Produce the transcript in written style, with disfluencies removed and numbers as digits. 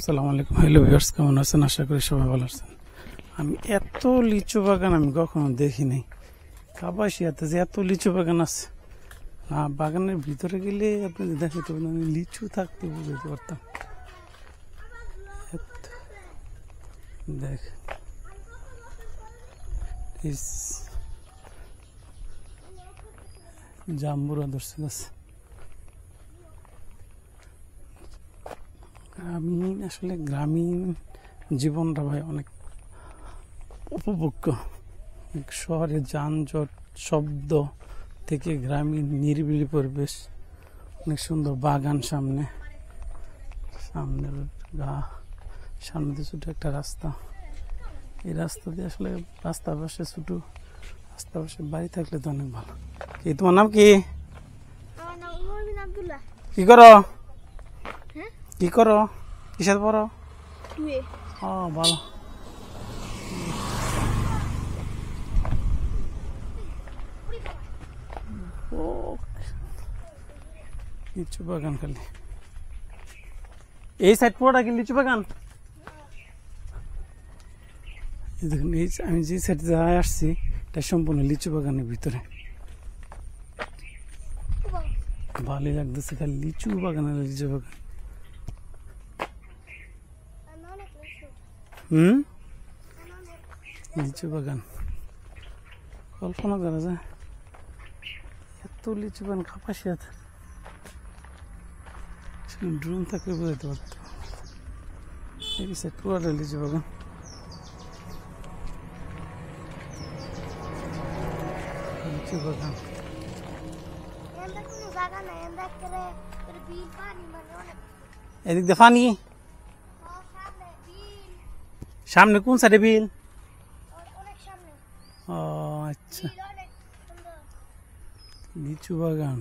আসসালামু আলাইকুম। Hello viewers, কেমন আছেন? আশা করি সবাই ভালো আছেন। আমি এত লিচু বাগান আমি কখনো দেখি নাই। কাপাসিয়াতে যে এত লিচু বাগান আছে, না বাগানের ভিতরে গেলে আপনি দেখাতে পারেন আমি লিচু থাকতে বুঝতে পারতাম। দেখ জাম্বুরা ধরছে গাছ। আসলে গ্রামীণ জীবনটা ভাই অনেক উপভোগ্য। শহরে যানজট শব্দ থেকে গ্রামীণ নিরিবিলি পরিবেশ, অনেক সুন্দর বাগান, সামনের সামনে দিয়ে ছোটো একটা রাস্তা। এই রাস্তা দিয়ে আসলে রাস্তার পাশে ছোটো রাস্তার পাশে বাড়ি থাকলে তো অনেক ভালো। কি তোমার নাম কি? কি করো? কি করো? কিসের পড়ো? ও ভালো। লিচু বাগান খালি এই সাইড পুরোটা কি লিচু বাগান? দেখুন আমি যে সাইড আসছি এটা সম্পূর্ণ লিচু বাগানের ভিতরে। ভালোই লাগতেছে, খালি লিচু বাগান আর লিচু বাগান। লিচু বাগান কল্পনা করা যায়, এত লিচু বাগান কাপাসিয়াতে। ড্রোন থাকলে বোঝাতে পারতো। এই সাইড পুরোটা লিচু বাগান। লিচু বাগান এদিক দিয়ে পানি। সামনে কোন সাইডে বিল? ও আচ্ছা, লিচু বাগান।